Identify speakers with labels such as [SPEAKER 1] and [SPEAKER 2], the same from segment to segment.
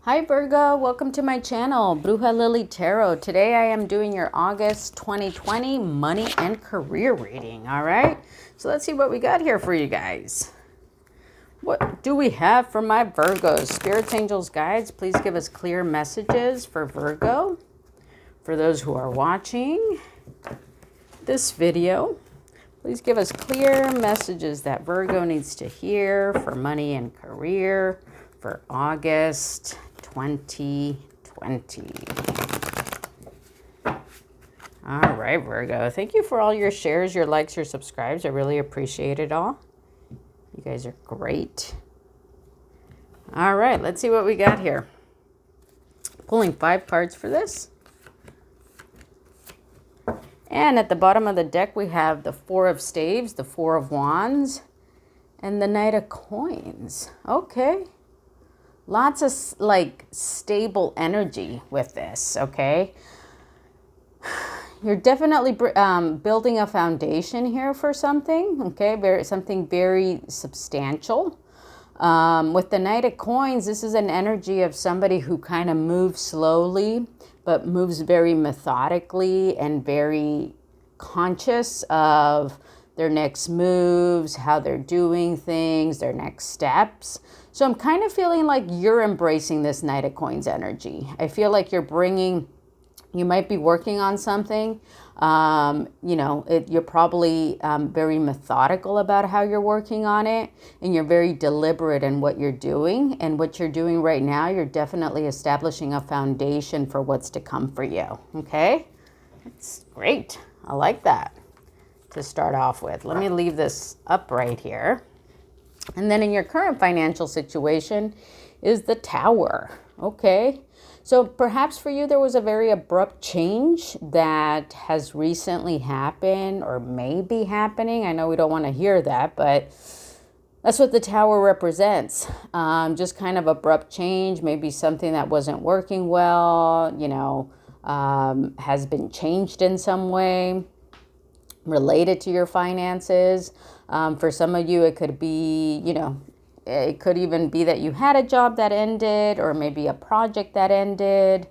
[SPEAKER 1] Hi Virgo, welcome to my channel, Bruja Lily Tarot. Today I am doing your August 2020 money and career reading, all right? So let's see what we got here for you guys. What do we have for my Virgos? Spirits, angels, guides, please give us clear messages for Virgo. For those who are watching this video, please give us clear messages that Virgo needs to hear for money and career for August 2020. All right, Virgo. Thank you for all your shares, your likes, your subscribes. I really appreciate it all. You guys are great. All right, let's see what we got here. Pulling 5 cards for this. And at the bottom of the deck, we have the 4 of Staves, the 4 of Wands, and the Knight of Coins. Okay. Lots of like stable energy with this, okay? You're definitely building a foundation here for something, okay? Something very substantial. With the Knight of Coins, this is an energy of somebody who kind of moves slowly, but moves very methodically and very conscious of their next moves, how they're doing things, their next steps. So I'm kind of feeling like you're embracing this Knight of Coins energy. I feel like you might be working on something. You're probably very methodical about how you're working on it, and you're very deliberate in what you're doing. And what you're doing right now, you're definitely establishing a foundation for what's to come for you, okay? That's great. I like that to start off with. Let me leave this up right here. And then in your current financial situation is the Tower, okay? So perhaps for you, there was a very abrupt change that has recently happened or may be happening. I know we don't want to hear that, but that's what the Tower represents. Just kind of abrupt change, maybe something that wasn't working well, has been changed in some way related to your finances. For some of you, it could be, it could even be that you had a job that ended or maybe a project that ended.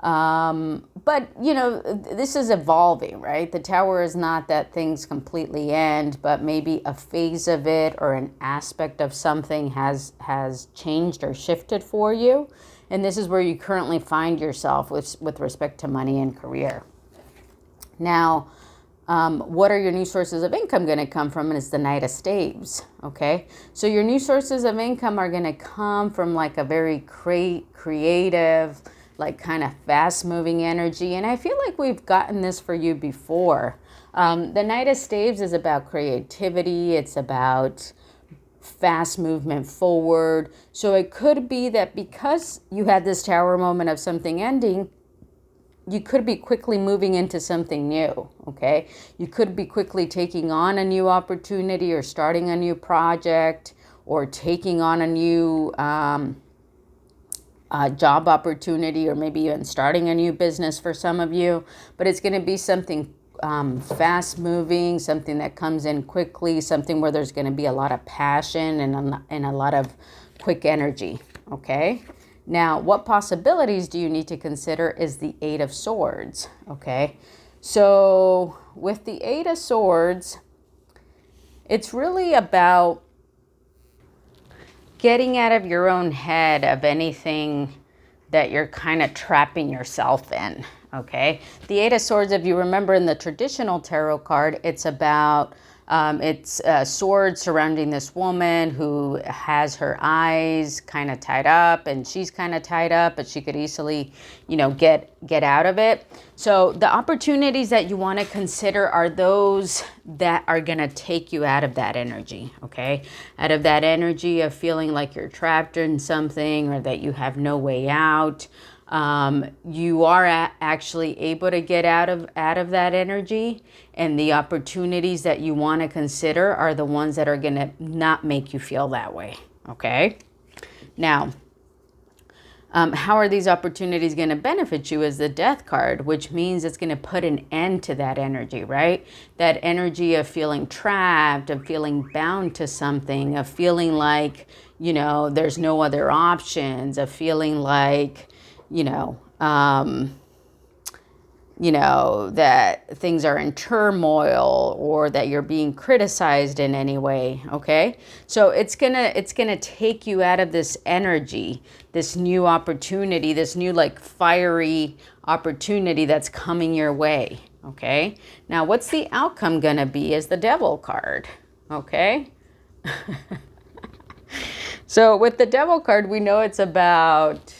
[SPEAKER 1] But, this is evolving, right? The Tower is not that things completely end, but maybe a phase of it or an aspect of something has changed or shifted for you. And this is where you currently find yourself with respect to money and career. Now, what are your new sources of income going to come from? And it's the Knight of Staves, okay? So your new sources of income are going to come from like a very creative, like kind of fast-moving energy. And I feel like we've gotten this for you before. The Knight of Staves is about creativity. It's about fast movement forward. So it could be that because you had this Tower moment of something ending, you could be quickly moving into something new, okay? You could be quickly taking on a new opportunity or starting a new project or taking on a new job opportunity, or maybe even starting a new business for some of you. But it's going to be something fast moving, something that comes in quickly, something where there's going to be a lot of passion and a lot of quick energy, okay? Now, what possibilities do you need to consider is the 8 of Swords, okay? So with the 8 of Swords, it's really about getting out of your own head of anything that you're kind of trapping yourself in, okay? The 8 of Swords, if you remember in the traditional tarot card, it's about it's a sword surrounding this woman who has her eyes kind of tied up, and she's kind of tied up, but she could easily, get out of it. So the opportunities that you want to consider are those that are going to take you out of that energy, okay? Out of that energy of feeling like you're trapped in something or that you have no way out. You are actually able to get out of that energy, and the opportunities that you want to consider are the ones that are going to not make you feel that way, okay? Now, How are these opportunities going to benefit you is the Death card, which means it's going to put an end to that energy, right? That energy of feeling trapped, of feeling bound to something, of feeling like, you know, there's no other options, of feeling like, that things are in turmoil or that you're being criticized in any way, okay? So it's gonna take you out of this energy, this new opportunity, this new like fiery opportunity that's coming your way, okay? Now, what's the outcome gonna be is the Devil card, okay? So with the Devil card, we know it's about,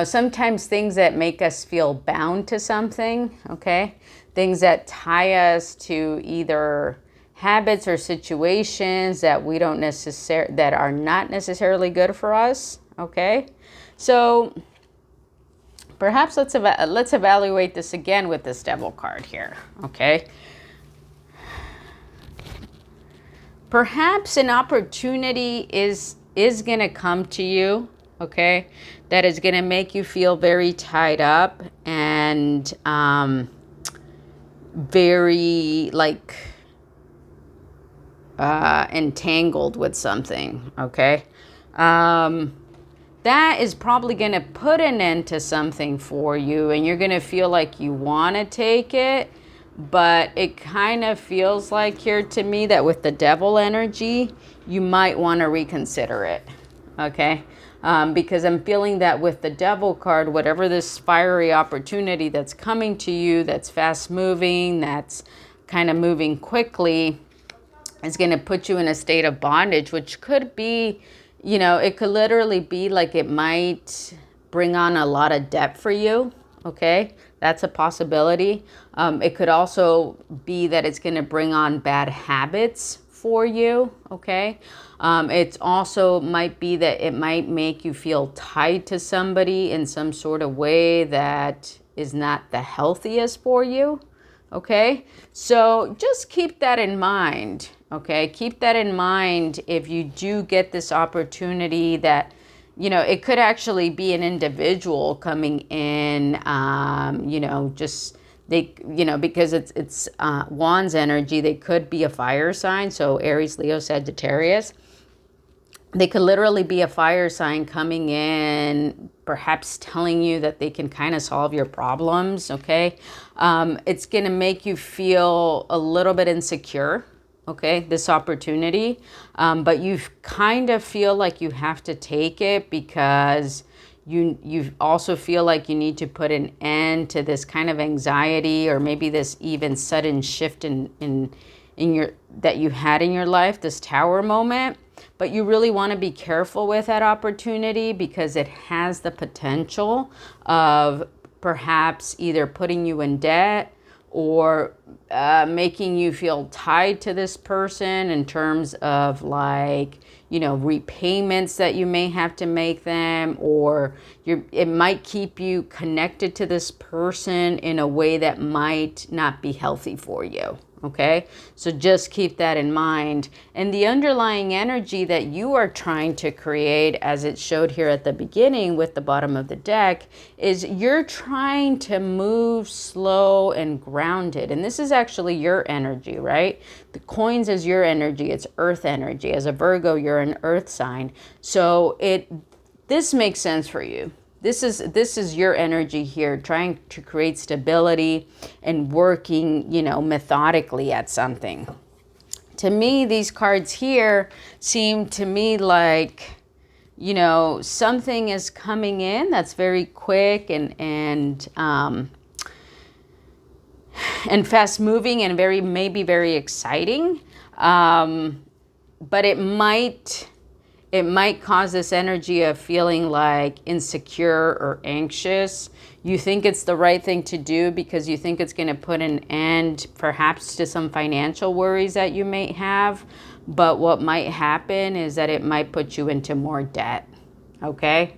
[SPEAKER 1] sometimes things that make us feel bound to something, okay? Things that tie us to either habits or situations that we don't that are not necessarily good for us, okay? So perhaps let's evaluate this again with this Devil card here, okay? Perhaps an opportunity is going to come to you, okay, that is going to make you feel very tied up and very like entangled with something, okay? That is probably going to put an end to something for you, and you're going to feel like you want to take it, but it kind of feels like here to me that with the Devil energy, you might want to reconsider it, okay? Because I'm feeling that with the Devil card, whatever this fiery opportunity that's coming to you, that's fast moving, that's kind of moving quickly, is going to put you in a state of bondage, which could be, it could literally be like it might bring on a lot of debt for you, okay? That's a possibility. It could also be that it's going to bring on bad habits for you, okay? It also might be that it might make you feel tied to somebody in some sort of way that is not the healthiest for you, okay? So just keep that in mind, okay? Keep that in mind if you do get this opportunity that, it could actually be an individual coming in, just because it's Wands energy, they could be a fire sign. So Aries, Leo, Sagittarius. They could literally be a fire sign coming in, perhaps telling you that they can kind of solve your problems, okay? It's going to make you feel a little bit insecure, okay, this opportunity. But you kind of feel like you have to take it because you also feel like you need to put an end to this kind of anxiety or maybe this even sudden shift in your that you had in your life, this Tower moment. But you really want to be careful with that opportunity because it has the potential of perhaps either putting you in debt or making you feel tied to this person in terms of like, repayments that you may have to make them, or it might keep you connected to this person in a way that might not be healthy for you. Okay, so just keep that in mind. And the underlying energy that you are trying to create, as it showed here at the beginning with the bottom of the deck, is you're trying to move slow and grounded. And this is actually your energy, right? The coins is your energy. It's earth energy. As a Virgo, you're an earth sign. So this makes sense for you. This is your energy here, trying to create stability and working, methodically at something. To me, these cards here seem to me like, something is coming in that's very quick and fast moving and maybe very exciting. But it might cause this energy of feeling like insecure or anxious. You think it's the right thing to do because you think it's going to put an end perhaps to some financial worries that you may have. But what might happen is that it might put you into more debt. Okay?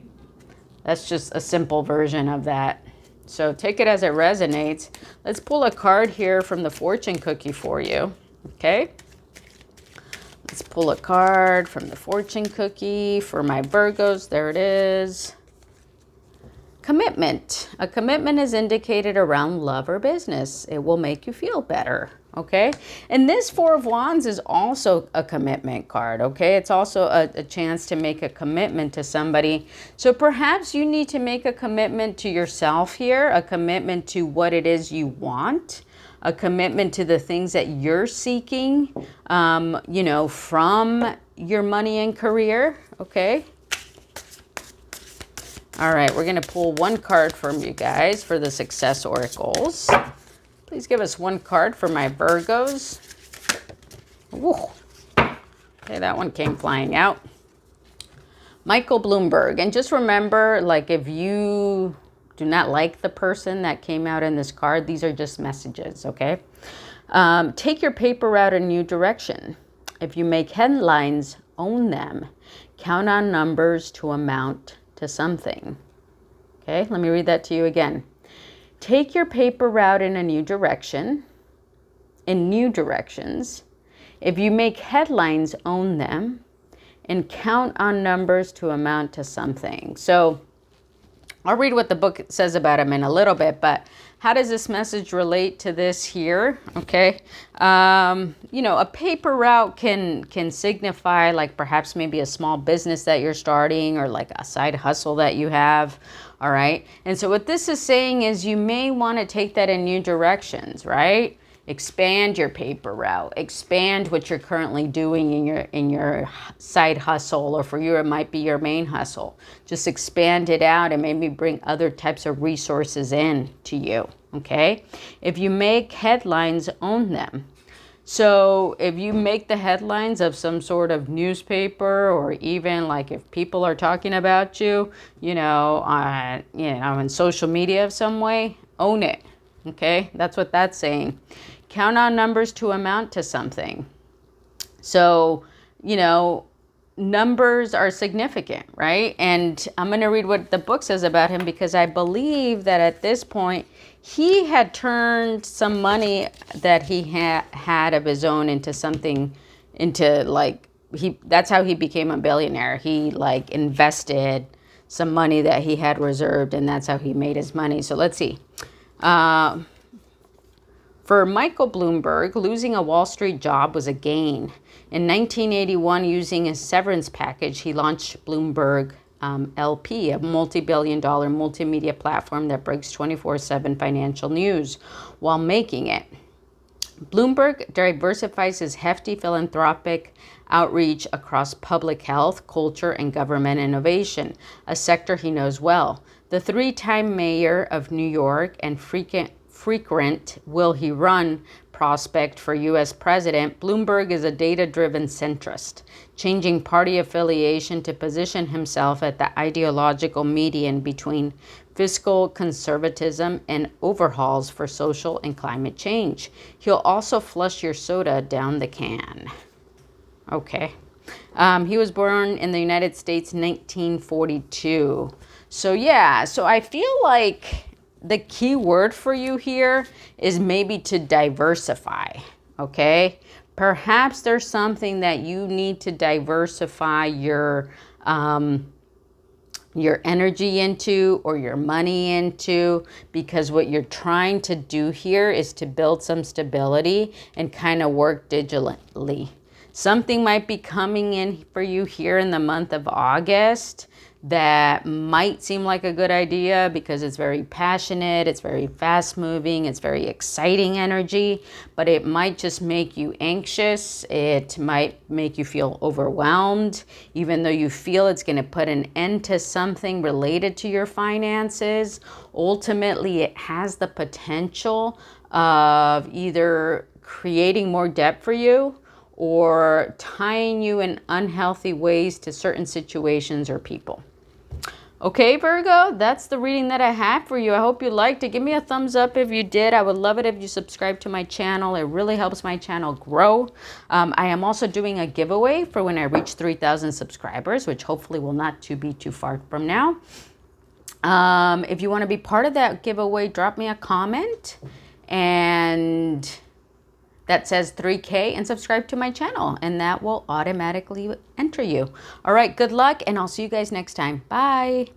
[SPEAKER 1] That's just a simple version of that. So take it as it resonates. Let's pull a card here from the fortune cookie for you. Okay? Let's pull a card from the fortune cookie for my Virgos. There it is. Commitment. A commitment is indicated around love or business. It will make you feel better, okay? And this Four of Wands is also a commitment card, okay? It's also a chance to make a commitment to somebody. So perhaps you need to make a commitment to yourself here, a commitment to what it is you want, a commitment to the things that you're seeking, you know, from your money and career, okay? All right, we're going to pull one card from you guys for the Success Oracles. Please give us one card for my Virgos. Woo. Okay, that one came flying out. Michael Bloomberg. And just remember, like, if you do not like the person that came out in this card, these are just messages, okay? Take your paper route a new direction. If you make headlines, own them. Count on numbers to amount to something. Okay, let me read that to you again. Take your paper route in a new direction, in new directions. If you make headlines, own them, and count on numbers to amount to something. So I'll read what the book says about him in a little bit, but how does this message relate to this here? Okay. You know, a paper route can signify like perhaps maybe a small business that you're starting or like a side hustle that you have. All right. And so what this is saying is you may want to take that in new directions, right? Expand your paper route, expand what you're currently doing in your side hustle, or for you it might be your main hustle. Just expand it out and maybe bring other types of resources in to you, okay? If you make headlines, own them. So if you make the headlines of some sort of newspaper, or even like if people are talking about you, you know, in social media of some way, own it. Okay, that's what that's saying. Count on numbers to amount to something. So, you know, numbers are significant, right? And I'm going to read what the book says about him, because I believe that at this point, he had turned some money that he had of his own into something, into like, that's how he became a billionaire. He like invested some money that he had reserved, and that's how he made his money. So let's see. For Michael Bloomberg, losing a Wall Street job was a gain. In 1981, using a severance package, he launched Bloomberg LP, a multi-billion-dollar multimedia platform that breaks 24/7 financial news while making it. Bloomberg diversifies his hefty philanthropic outreach across public health, culture, and government innovation, a sector he knows well. The three-time mayor of New York and frequent will he run prospect for U.S. president, Bloomberg is a data-driven centrist, changing party affiliation to position himself at the ideological median between fiscal conservatism and overhauls for social and climate change. He'll also flush your soda down the can. Okay. He was born in the United States in 1942. So yeah, so I feel like the key word for you here is maybe to diversify, okay? Perhaps there's something that you need to diversify your energy into, or your money into, because what you're trying to do here is to build some stability and kind of work digitally. Something might be coming in for you here in the month of August that might seem like a good idea because it's very passionate, it's very fast moving, it's very exciting energy, but it might just make you anxious. It might make you feel overwhelmed, even though you feel it's going to put an end to something related to your finances. Ultimately, it has the potential of either creating more debt for you or tying you in unhealthy ways to certain situations or people. Okay, Virgo, that's the reading that I have for you. I hope you liked it. Give me a thumbs up if you did. I would love it if you subscribe to my channel. It really helps my channel grow. I am also doing a giveaway for when I reach 3,000 subscribers, which hopefully will not be too far from now. If you want to be part of that giveaway, drop me a comment. And that says 3K and subscribe to my channel, and that will automatically enter you. All right, good luck, and I'll see you guys next time. Bye.